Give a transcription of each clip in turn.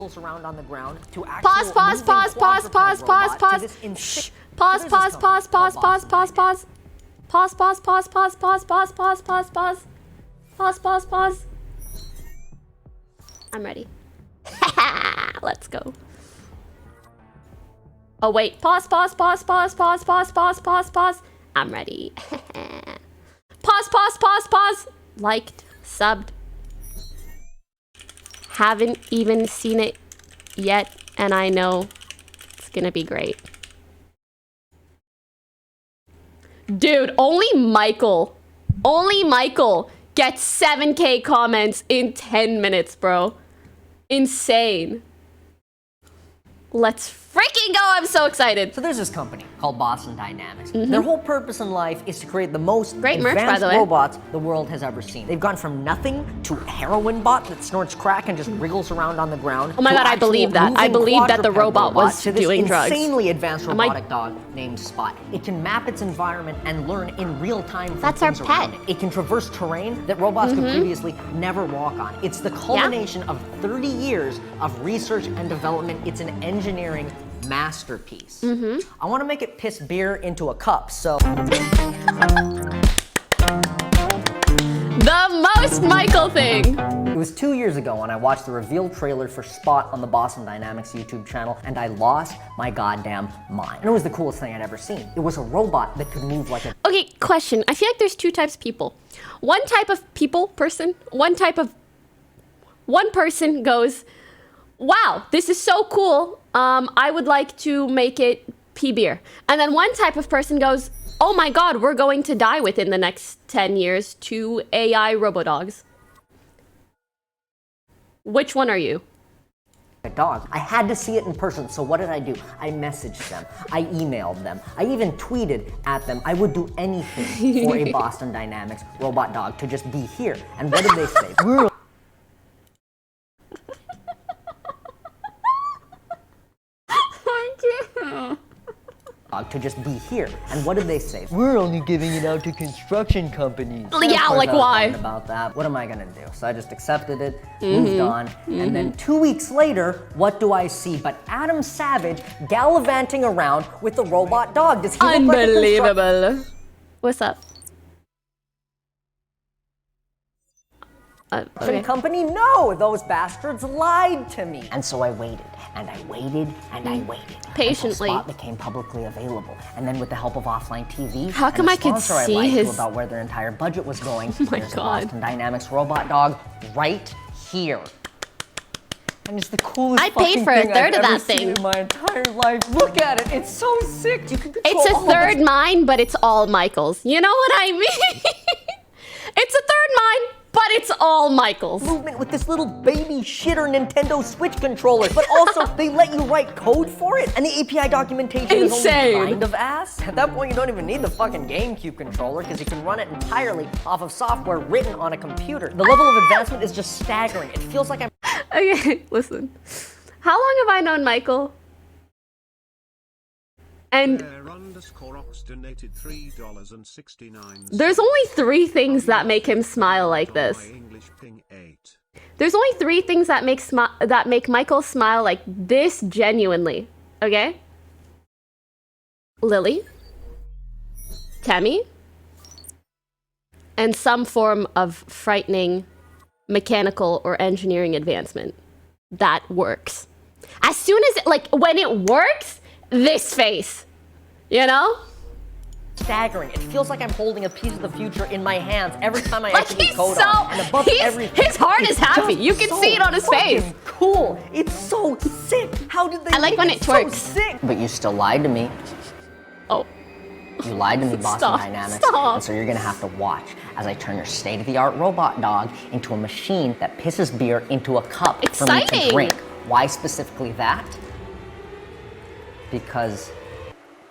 around on the ground to Pause. Pause. Pause. Pause. Pause. Pause. Pause. Shh. Pause. Pause. Pause. Pause. Pause. Pause. Pause. Pause. Pause. Pause. Pause. Pause. Pause. Pause. Pause. Pause. Pause. Pause. Pause. I'm ready. Let's go. Oh wait. Pause. Pause. Pause. Pause. Pause. Pause. Pause. Pause. Pause. I'm ready. Pause. Pause. Pause. Pause. Liked. Subbed. Haven't even seen it yet, and I know it's gonna be great. Dude, only Michael gets 7K comments in 10 minutes, bro. Insane. Let's freaking go. I'm so excited. So there's this company called Boston Dynamics. Their whole purpose in life is to create the most advanced robots the world has ever seen. They've gone from nothing to a heroin bot that snorts crack and just wriggles around on the ground. Oh my god, I believe that. I believe that the robot was doing drugs. Insanely advanced robotic dog named Spot. It can map its environment and learn in real time. That's our pet. It can traverse terrain that robots could previously never walk on. It's the culmination of 30 years of research and development. It's an engineering masterpiece. I want to make it piss beer into a cup, so... The most Michael thing! It was 2 years ago when I watched the reveal trailer for Spot on the Boston Dynamics YouTube channel, and I lost my goddamn mind. And it was the coolest thing I'd ever seen. It was a robot that could move like a... Okay, question. I feel like there's two types of people. One type of person goes, wow, this is so cool. I would like to make it pee beer. And then one type of person goes, oh my god, we're going to die within the next 10 years to AI robodogs. Which one are you? A dog. I had to see it in person, so what did I do? I messaged them. I emailed them. I even tweeted at them. I would do anything for a Boston Dynamics robot dog to just be here. And what did they say? To just be here. And what did they say? We're only giving it out to construction companies. Yeah, like why? About that. What am I gonna do? So I just accepted it, moved on, and then 2 weeks later, what do I see but Adam Savage gallivanting around with the robot dog? Does he look like a Unbelievable. What's up? Okay. Company? No, those bastards lied to me. And so I waited, and I waited, and I waited. Patiently. Until Spot became publicly available. And then with the help of offline TV, how come I could see his... about where their entire budget was going, oh my there's god. a Boston Dynamics robot dog right here. And it's the coolest I paid for a third of that thing in my entire life. Look at it, it's so sick. You can control it's a third mine, but it's all Michael's. You know what I mean? It's a third mine, but it's all Michael's. Movement with this little baby shitter Nintendo Switch controller, but also they let you write code for it, and the API documentation is only kind of ass. At that point, you don't even need the fucking GameCube controller because you can run it entirely off of software written on a computer. The level of advancement is just staggering. It feels like I'm... Okay, listen. How long have I known Michael? And there's only 3 things that make him smile like this. There's only 3 things that make Michael smile like this genuinely. Okay? Lily, Tammy, and some form of frightening mechanical or engineering advancement that works. As soon as when it works, this face, you know? Staggering. It feels like I'm holding a piece of the future in my hands every time I execute code so, on. And above everything, his heart is happy. You can see it on his face. Cool. It's so sick. How did they? I like when it twerks. So sick. But you still lied to me. Oh. You lied to me, Boston Dynamics. Stop. And so you're gonna have to watch as I turn your state-of-the-art robot dog into a machine that pisses beer into a cup for me to drink. Why specifically that? Because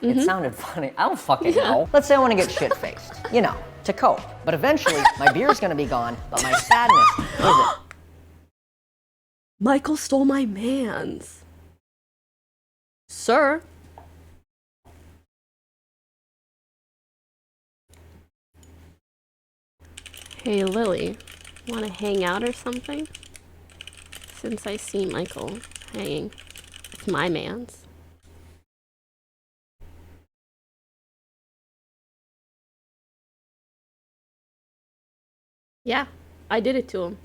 it sounded funny. I don't fucking know. Let's say I want to get shit-faced, you know, to cope. But eventually, my beer's gonna be gone, but my sadness isn't. Michael stole my mans. Sir. Hey, Lily, want to hang out or something? Since I see Michael hanging. It's my man's. Yeah, I did it to him.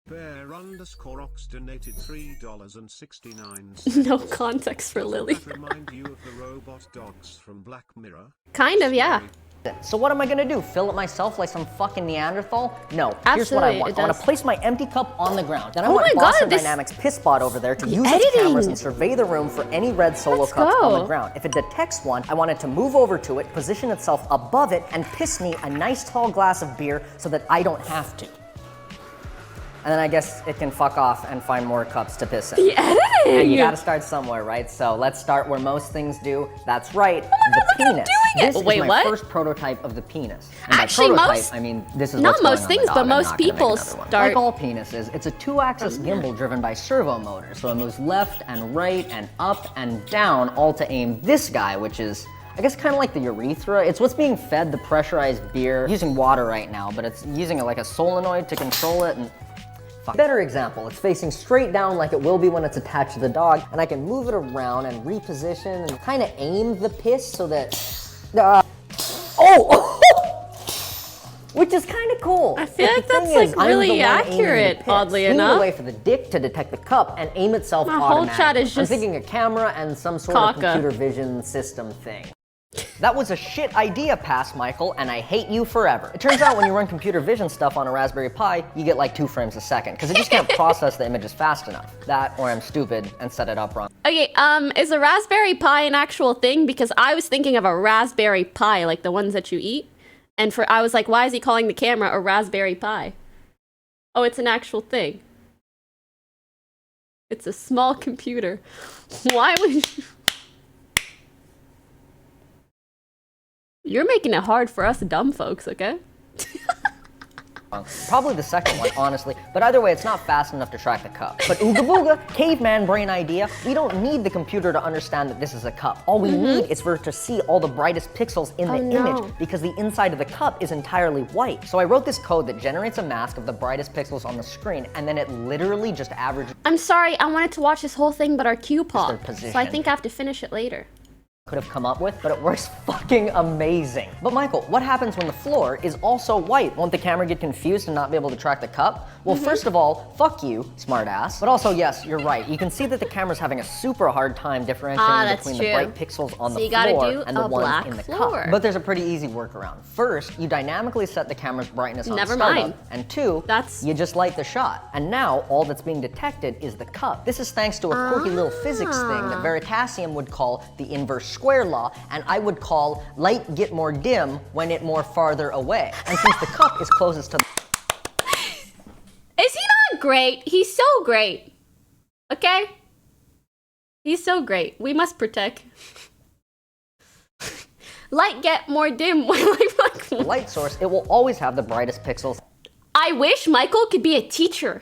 Bear_Ox donated $3.69. No context for Lily. Doesn't that remind you of the robot dogs from Black Mirror? Kind of, yeah. So what am I gonna do? Fill it myself like some fucking Neanderthal? No. Here's what I want. I want to place my empty cup on the ground. Then I want Boston Dynamics Pissbot over there to use its cameras and survey the room for any red solo cups on the ground. If it detects one, I want it to move over to it, position itself above it, and piss me a nice tall glass of beer so that I don't have to. And then I guess it can fuck off and find more cups to piss in. The editing! And you gotta start somewhere, right? So let's start where most things do. That's right, oh my God, the penis. This Wait, is my first prototype of the penis. And actually, by prototype, most, I mean, this is not what's going most on things, the but dog. most people start. Like all penises, it's a 2-axis gimbal driven by servo motors. So it moves left and right and up and down, all to aim this guy, which is, I guess, kind of like the urethra. It's what's being fed the pressurized beer. I'm using water right now, but it's using like a solenoid to control it. And better example, it's facing straight down like it will be when it's attached to the dog, and I can move it around and reposition and kind of aim the piss so that, which is kind of cool. I feel like that's like really accurate, oddly enough. Swing away for the dick to detect the cup and aim itself automatically. My whole chat is just I'm thinking a camera and some sort of computer vision system thing. That was a shit idea, Michael, and I hate you forever. It turns out when you run computer vision stuff on a Raspberry Pi, you get like 2 frames a second, because it just can't process the images fast enough. That, or I'm stupid and set it up wrong. Okay, is a Raspberry Pi an actual thing? Because I was thinking of a Raspberry Pi, like the ones that you eat. And I was like, why is he calling the camera a Raspberry Pi? Oh, it's an actual thing. It's a small computer. Why would you... You're making it hard for us dumb folks, okay? Probably the second one, honestly. But either way, it's not fast enough to track the cup. But ooga booga, caveman brain idea, we don't need the computer to understand that this is a cup. All we need is for it to see all the brightest pixels in the image, because the inside of the cup is entirely white. So I wrote this code that generates a mask of the brightest pixels on the screen, and then it literally just averages. I'm sorry, I wanted to watch this whole thing, but our queue popped. So I think I have to finish it later. Could have come up with, but it works fucking amazing. But Michael, what happens when the floor is also white? Won't the camera get confused and not be able to track the cup? Well, first of all, fuck you, smartass. But also, yes, you're right. You can see that the camera's having a super hard time differentiating between the bright pixels on the floor and the ones in the cup. But there's a pretty easy workaround. First, you dynamically set the camera's brightness on startup. And 2, you just light the shot. And now, all that's being detected is the cup. This is thanks to a quirky little physics thing that Veritasium would call the inverse square law, and I would call light get more dim when it more farther away. And since the cup is closest to the... Is he not great? He's so great. Okay? He's so great. We must protect. Light get more dim when the light source, it will always have the brightest pixels. I wish Michael could be a teacher.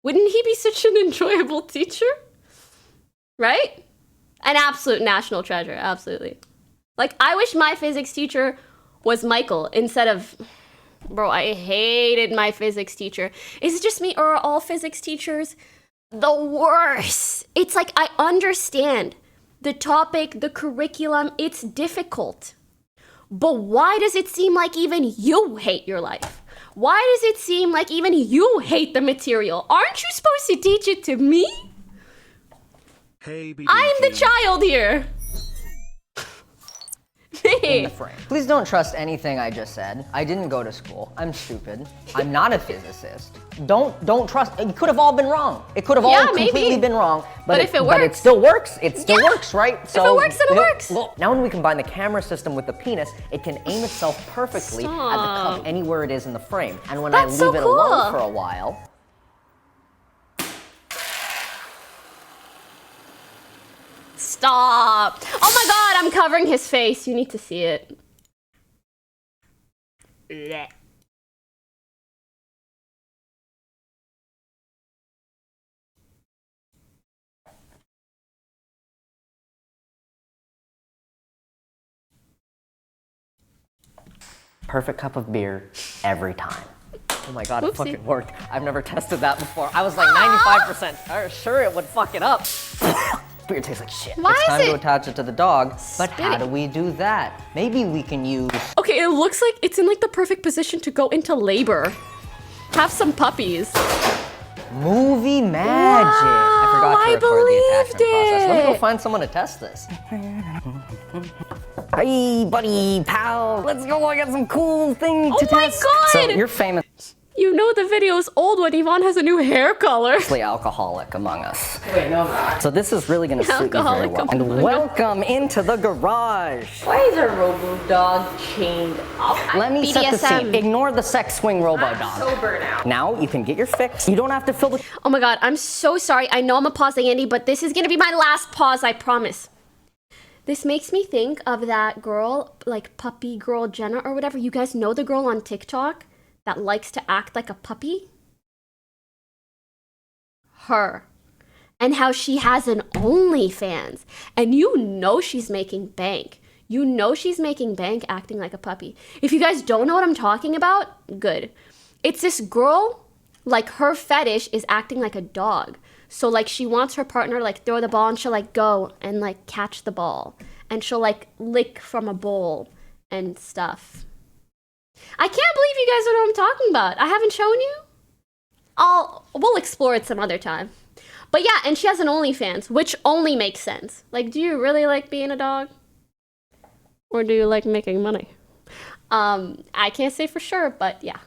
Wouldn't he be such an enjoyable teacher? Right? An absolute national treasure, absolutely. Like, I wish my physics teacher was Michael instead of... Bro, I hated my physics teacher. Is it just me, or are all physics teachers the worst? It's like, I understand the topic, the curriculum, it's difficult. But why does it seem like even you hate your life? Why does it seem like even you hate the material? Aren't you supposed to teach it to me? Hey, I'm the child here. In the frame. Please don't trust anything I just said. I didn't go to school. I'm stupid. I'm not a physicist. Don't trust. It could have all been wrong. It could have all completely been wrong. But if it works, but it still works. It still works, right? So if it works, then it works. Look, now when we combine the camera system with the penis, it can aim itself perfectly at the cup anywhere it is in the frame. And when I leave it alone for a while. Stop. Oh my god, I'm covering his face. You need to see it. Blech. Perfect cup of beer every time. Oh my god, Whoopsie. it fucking worked. I've never tested that before. I was like 95% sure it would fuck it up. Beer tastes like shit. Why it's time is to it attach it to the dog. But how spitty? do we do that? Maybe we can use... Okay, it looks like it's in like the perfect position to go into labor. Have some puppies. Movie magic. Wow, I forgot to I record the believed attachment process. Let me go it. find someone to test this. Hey, buddy, pal. Let's go. I got some cool things to Oh my test. God. So you're famous. You know the video's old when Yvonne has a new hair color. Alcoholic among us. Wait, no. So this is really going to suit you very Alcoholic well. among And welcome into the garage. Why is a robo-dog chained up? Let me set the BDSM. scene. Ignore the sex swing robo dog. Sober now. Now you can get your fix. You don't have to fill the... Oh my god, I'm so sorry. I know I'm a pausing Andy, but this is gonna be my last pause, I promise. This makes me think of that girl, like puppy girl Jenna or whatever. You guys know the girl on TikTok that likes to act like a puppy? Her. And how she has an OnlyFans. And you know she's making bank. You know she's making bank acting like a puppy. If you guys don't know what I'm talking about, good. It's this girl, like her fetish is acting like a dog. So like she wants her partner to like throw the ball and she'll like go and like catch the ball. And she'll like lick from a bowl and stuff. I can't believe you guys don't know what I'm talking about. I haven't shown you. We'll explore it some other time. But yeah, and she has an OnlyFans, which only makes sense. Like, do you really like being a dog? Or do you like making money? I can't say for sure, but yeah.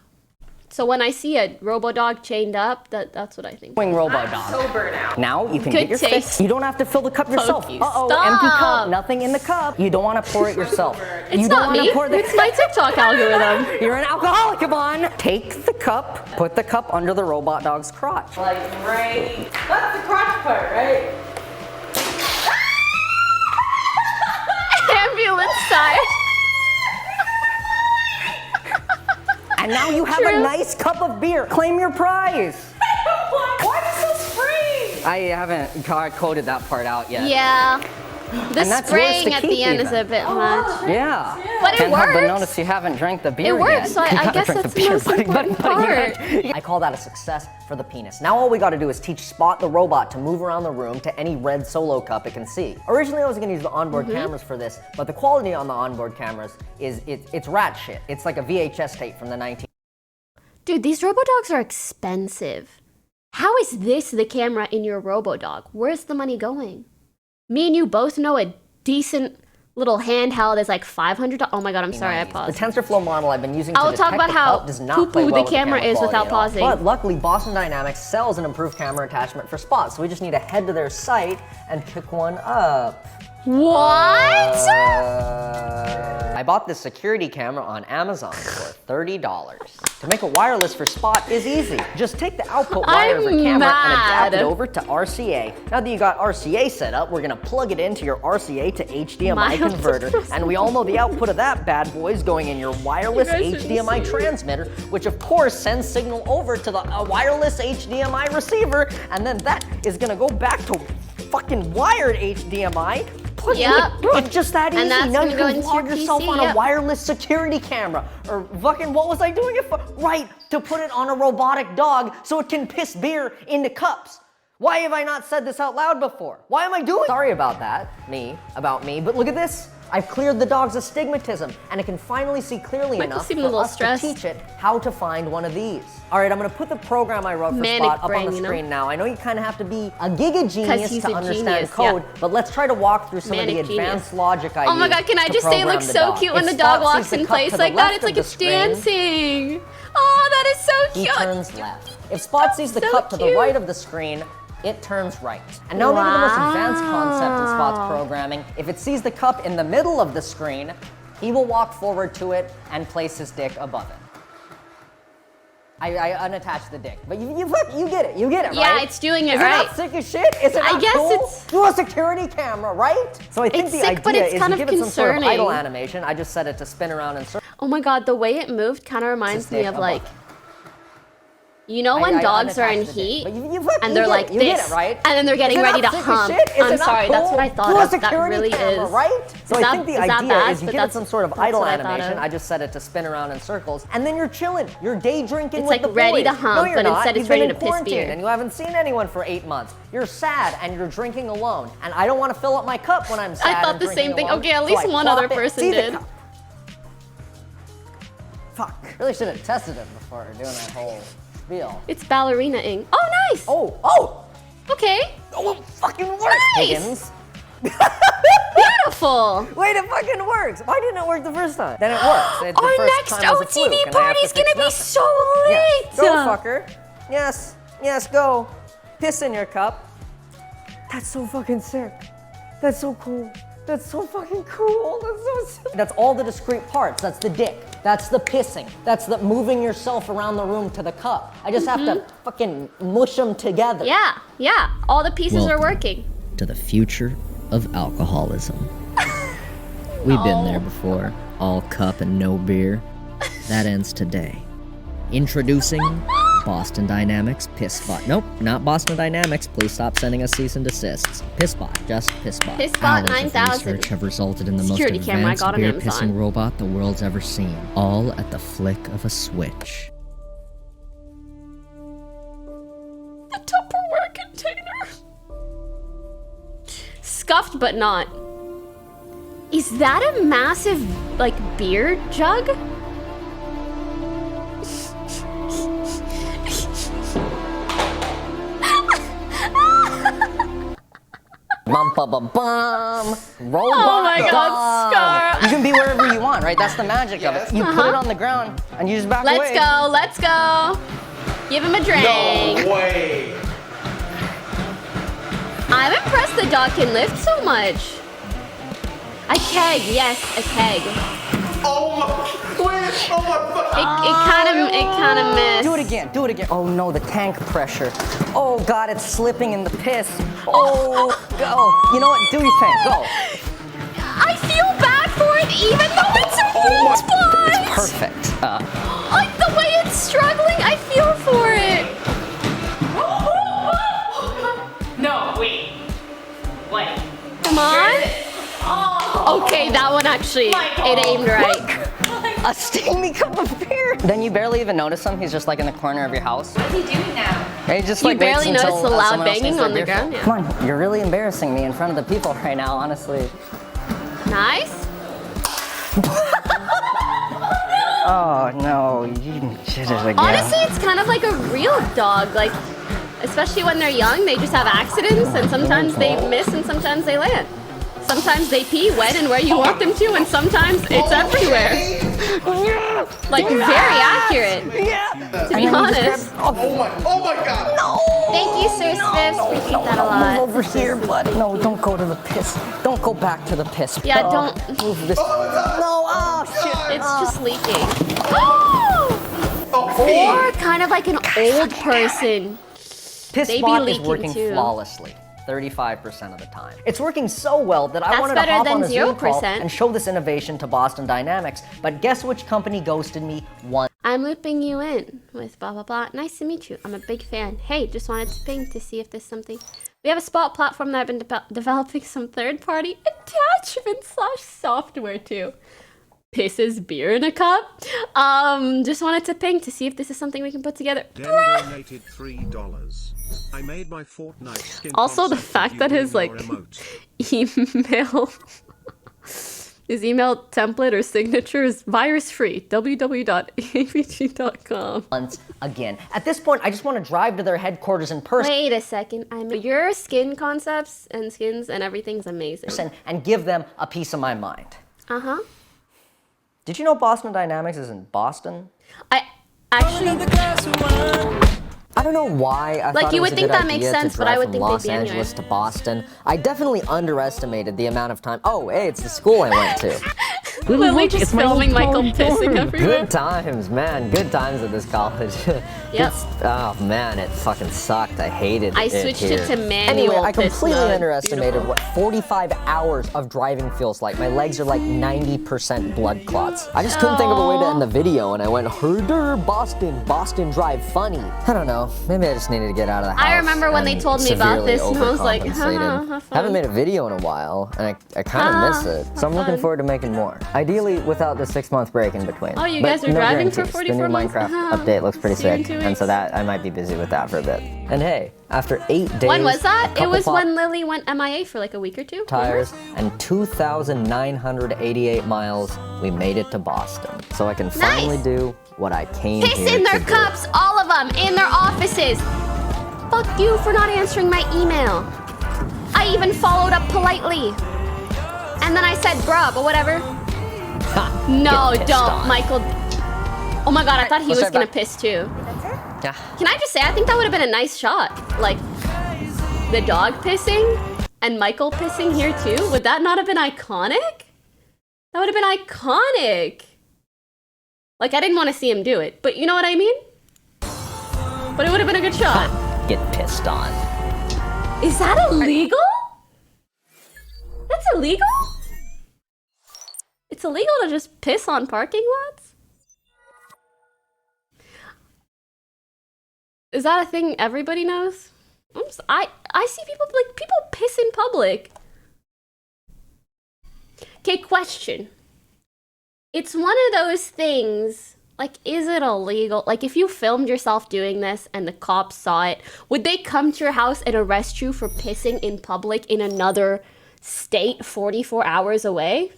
So when I see a robo-dog chained up, that's what I think. Swing robo dog. Sober now. Now you can Good get your taste. fix. You don't have to fill the cup yourself. Pokey, Uh-oh, stop. empty cup. Nothing in the cup. You don't want to pour it yourself. It's you not don't want me. to pour the... It's my TikTok algorithm. You're an alcoholic, Yvonne. Take the cup, put the cup under the robot dog's crotch. Like right. That's the crotch part, right? Ambulance side. And now you have a nice cup of beer. Claim your prize. Why is this spraying? I haven't coded that part out yet. Yeah. The And that's yours spraying to at keep the end even. is a bit much. Yeah. But it Can't help but works. notice you haven't drank the beer It works, yet. so I You gotta guess drink that's the the beer, most important part. I call that a success for the penis. Now all we gotta do is teach Spot the robot to move around the room to any red solo cup it can see. Originally I was gonna use the onboard cameras for this, but the quality on the onboard cameras is, it's rat shit. It's like a VHS tape from the 19... Dude, these robo-dogs are expensive. How is this the camera in your robo-dog? Where's the money going? Me and you both know a decent little handheld is like $500. Oh my god, I'm sorry, I The paused. TensorFlow model I've been using to I'll detect talk about the how cup does not play poo-poo well the with camera is quality without at all. pausing. But luckily, Boston Dynamics sells an improved camera attachment for Spot, so we just need to head to their site and pick one up. What? I bought this security camera on Amazon for $30. To make it wireless for Spot is easy. Just take the output wire of your I'm camera and adapt mad. it over to RCA. Now that you got RCA set up, we're gonna plug it into your RCA to HDMI Mild converter. And we all know the output of that bad boy is going in your wireless You guys shouldn't HDMI see. transmitter, which of course sends signal over to the wireless HDMI receiver, and then that is gonna go back to fucking wired HDMI. Plug in Yep. It's just that easy. And that's Now gonna you go can into log your yourself PC, on a yep. wireless security camera. Or fucking, what was I doing it for? Right, to put it on a robotic dog so it can piss beer into cups. Why have I not said this out loud before? Why am I doing? Sorry about that, about me, but look at this. I've cleared the dog's astigmatism, and it can finally see clearly Michael's enough seeming for a little us stressed. to teach it how to find one of these. All right, I'm gonna put the program I wrote for Manic Spot up brain, on the you know? screen now. I know you kind of have to be a giga genius he's to a understand genius, code, yeah. but let's try to walk through some Manic of the advanced genius. logic I Oh my use god, can I to just say it program looks the so dog. cute when If the dog Spot sees walks the in cup place to the like that? left It's of like the it's screen, dancing. Oh, that is so he cute. turns left. If Spot sees the so cup to the cute. right of the screen, it turns right. And now maybe the most advanced concept in Spot's Wow. programming, if it sees the cup in the middle of the screen, he will walk forward to it and place his dick above it. I unattached the dick, but you get it, right? Yeah, it's doing it Is right. it not sick as shit? Is it I not guess cool? it's- Through a security camera, right? So I think It's the sick, but idea it's is kind you of give it some sort of concerning. idle animation. I just set it to spin around in circles. Oh my god, the way it moved kind of reminds me dick of above like it. You know when dogs are in unattached it. heat But you and they're like you this, get it, right? and then they're getting Is it ready to not sick as hump. shit? Is I'm it not sorry, that's cool? what I thought Do a of. That security really camera, is. right? So Is I think the that idea bad? is you But give it that's- some sort of that's idle what I thought animation. of. I just set it to spin around in circles, and then you're chilling. You're day drinking It's with like the ready boys. to hump, no, you're but not. instead it's You've been ready in to piss quarantine, beer. and you haven't seen anyone for 8 months. You're sad, and you're drinking alone. And I don't want to fill up my cup when I'm sad. I thought and the drinking same thing. alone, Okay, at so least I one plop other it. person See the did. cup. Fuck. Really should have tested it before doing that whole spiel. It's ballerina-ing. Oh, nice. Oh! Okay. Oh, it fucking works, Nice. Higgins. Beautiful. Wait, it fucking works. Why didn't it work the first time? Then it works. The Our first next time was a fluke, OTV and I have party to is gonna fix be nothing. so lit. Yes. Go, fucker. Yes. Yes, go. Piss in your cup. That's so fucking sick. That's so cool. That's so fucking cool. That's so sick. That's all the discrete parts. That's the dick. That's the pissing. That's the moving yourself around the room to the cup. I just have to fucking mush them together. Yeah. All the pieces are working. To the future of alcoholism. We've been there before. All cup and no beer. That ends today. Introducing Boston Dynamics Pissbot. Nope, not Boston Dynamics. Please stop sending us cease and desists. Pissbot, just Pissbot. Pissbot Hours 9000. of research have resulted in the Security most camera I advanced got on beer Amazon. pissing robot the world's ever seen. All at the flick of a switch. The Tupperware container. Scuffed but not. Is that a massive, like, beer jug? Bum ba ba bum. Robot Oh my God, dog. Scar. You can be wherever you want, right? That's the magic of it. You put it on the ground and you just back away. Let's go. Give him a drink. No way. I'm impressed the dog can lift so much. A keg, yes, a keg. Oh my. Wait. Oh my. It kind of missed. Do it again. Do it again. Oh no, the tank pressure. Oh God, it's slipping in the piss. Oh, go. You know what? Do your thing. Go. I feel bad for it, even though it's a weak spot. It's perfect. Like the way it's struggling, I feel for it. No, wait. Wait. Come on. Oh. Okay, that one actually, it aimed right. A steamy cup of beer. Then you barely even notice him. He's just like in the corner of your house. What's he doing now? And he just You like barely waits notice until, the loud someone else banging gets their on the beer ground, fill. yeah. Come on, you're really embarrassing me in front of the people right now, honestly. Nice. Oh no, you did it again. Honestly, it's kind of like a real dog. Like, especially when they're young, they just have accidents, and sometimes they miss and sometimes they land. Sometimes they pee when and where you want them to, and sometimes it's everywhere. Like, very accurate. To be honest. Oh my God. Thank you, Sir Spiffs. Appreciate that a lot. Move over here, buddy. No, don't go to the piss. Don't go back to the piss. Yeah, Oh, don't. move this. No, oh shit. It's just leaking. Oh, Or kind of like an old person. Piss They be spot is leaking working too. flawlessly. 35% of the time. It's working so well that I That's wanted to better hop than on a Zoom call 0%. and show this innovation to Boston Dynamics. But guess which company ghosted me once? I'm looping you in with blah blah blah. Nice to meet you. I'm a big fan. Hey, just wanted to ping to see if there's something. We have a spot platform that I've been developing some third-party attachment / software to. Pisses beer in a cup. Just wanted to ping to see if this is something we can put together. Den donated $3. I made my Fortnite skin. Also, the concept fact of that you his in like your emote. email, his email template or signature is virus-free. www.avg.com. Once again. At this point, I just want to drive to their headquarters in person Wait a second. Your skin concepts and skins and everything's amazing. and give them a piece of my mind. Uh-huh. Did you know Boston Dynamics is in Boston? I actually, I don't know why I Like, thought you it was would a think good that makes idea to sense, but drive I would from think they'd Los be anywhere. Angeles to Boston. I definitely underestimated the amount of time. Oh, hey, it's the school I went to. Lily just filming Michael pissing everywhere. Good times, man. Good times at this college. Yep. Oh man, it fucking sucked. I hated it. I switched here. it to manual. Anyway, I piss completely mode. underestimated Beautiful. what 45 hours of driving feels like. My legs are like 90% blood clots. I just couldn't think of a way to end the video, and I went, herder, Boston drive funny. I don't know. Maybe I just needed to get out of the house. I remember when they told me about this, and I was like, overcompensated. have fun. Haven't made a video in a while, and I kind of miss it. So I'm looking forward to making more. Ideally, without the 6-month break in between. Oh, you But guys are no driving for guarantees. 44 The new months? Minecraft update looks pretty See you in sick, 2 and so weeks. that I might be busy with that for a bit. And hey, after 8 days, When was that? It couple was pop when Lily went MIA for like a week or two. tires and 2,988 miles, we made it to Boston. So I can finally do what I came Piss here in their to cups, all of them, in their offices. Fuck you for not answering my email. I even followed up politely. And then I said, bruh, but whatever. Ha, No, get pissed don't, on. Michael. Oh my god, I thought he let's was try gonna back. piss too. Yeah. Can I just say, I think that would have been a nice shot. Like, the dog pissing and Michael pissing here too. Would that not have been iconic? That would have been iconic. Like, I didn't want to see him do it, but you know what I mean? But it would have been a good shot. Get pissed on. Is that illegal? That's illegal? It's illegal to just piss on parking lots? Is that a thing everybody knows? I see people piss in public. Okay, question. It's one of those things, like, is it illegal? Like, if you filmed yourself doing this and the cops saw it, would they come to your house and arrest you for pissing in public in another state 44 hours away?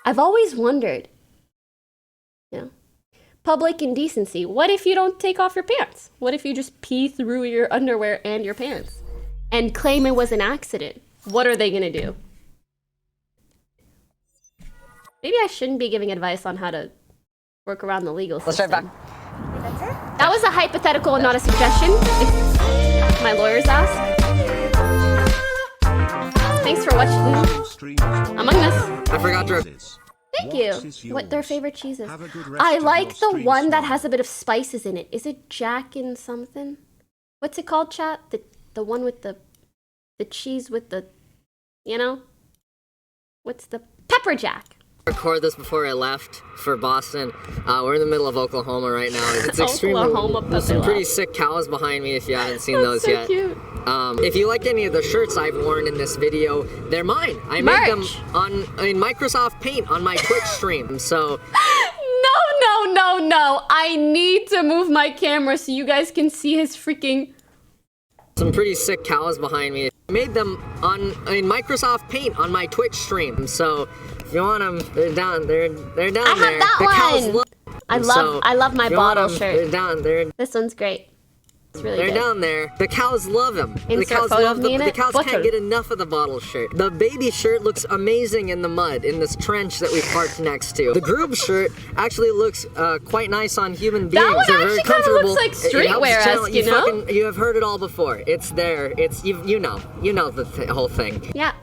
I've always wondered. You know, public indecency. What if you don't take off your pants? What if you just pee through your underwear and your pants and claim it was an accident? What are they gonna do? Maybe I shouldn't be giving advice on how to work around the legal system. Let's try back. That was a hypothetical and not a suggestion. If my lawyers ask. Thanks for watching Among Us. I forgot to... Thank you. What their favorite cheese is. I like the one that has a bit of spices in it. Is it Jack and something? What's it called, chat? The one with the cheese with the, you know? What's the pepper jack? Record this before I left for Boston. We're in the middle of Oklahoma right now. It's extremely Oklahoma there's some pepper pretty lab. sick cows behind me if you haven't seen That's those so yet. cute. If you liked any of the shirts I've worn in this video, they're mine. I made them in Microsoft Paint on my Twitch stream. So No. I need to move my camera so you guys can see his freaking... some pretty sick cows behind me. I made them in Microsoft Paint on my Twitch stream. So if you want them, they're down there. I have there. that The cows one. love I love my if you want bottle 'em, shirt. They're This one's great. It's really They're good. down there. The cows love him. The Insert cows photo love of me in the it. cows Butcher. can't get enough of the bottle shirt. The baby shirt looks amazing in the mud, in this trench that we parked next to. The group shirt actually looks quite nice on human beings. one They're very actually kinda comfortable. looks like It helps streetwear-esque, channel- you know? You have heard it all before. It's there. It's you know the whole thing. Yeah.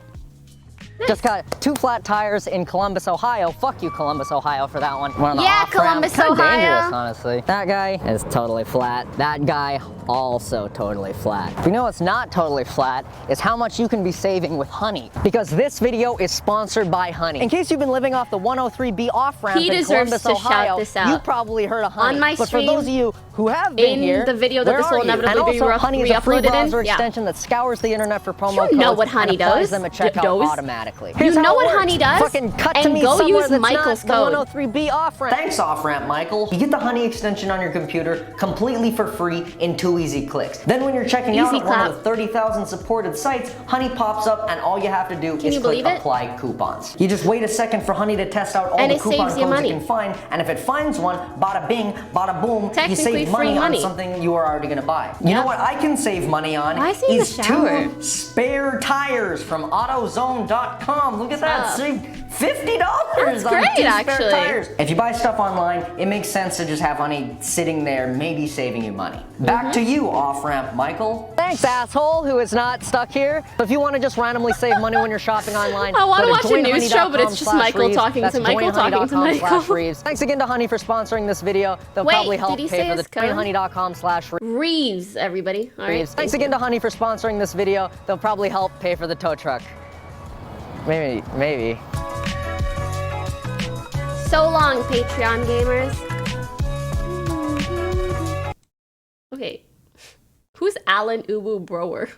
Just got 2 flat tires in Columbus, Ohio. Fuck you, Columbus, Ohio, for that one. One on the Yeah, off-ramp. Columbus, Kinda Ohio. dangerous, honestly. That guy is totally flat. That guy also totally flat. You know what's not totally flat is how much you can be saving with honey. Because this video is sponsored by honey. In case you've been living off the 103B off-ramp He in deserves Columbus, to shout Ohio, this out. you probably heard of honey. On my but stream, for those of you who have been in here, the video that where this will are you? inevitably And be also, honey is a free re-uploaded in, browser yeah. extension that scours the internet for promo You codes know what honey and applies does. them at checkout Does. automatically. You Here's how know it what works. honey does. Fucking cut to And me go somewhere use that's Michael's not code. the 103B off-ramp. Thanks, off-ramp Michael. You get the honey extension on your computer completely for free in 2 easy clicks. Then when you're checking out Easy at one clap. of the 30,000 supported sites, honey pops up and all you have to do is you click believe it? apply coupons. You just wait a second for honey to test out all And the it coupon saves codes you money. it can find, and if it finds one, bada bing, bada boom, you Technically save free money on money. something you are already gonna buy. You know what I can save money on Why is he in the is shower? 2 spare tires from AutoZone.com. honey.com. Look at that. Save $50 That's on great, 2 spare actually. tires. If you buy stuff online, it makes sense to just have Honey sitting there, maybe saving you money. Back to you, off-ramp Michael. Thanks, asshole, who is not stuck here. But if you want to just randomly save money when you're shopping online, I want to go watch a news show, but it's just Michael joinhoney.com/Reeves. talking That's to Michael talking to Michael. joinhoney.com/Reeves. Thanks again to Honey for sponsoring this video. They'll Wait, probably help did he pay say for the his code? joinhoney.com/Reeves. Reeves, everybody. All right. Thanks again to Honey for sponsoring this video. They'll probably help pay for the tow truck. Maybe. So long, Patreon gamers. Okay. Who's Alan Uwu Brower?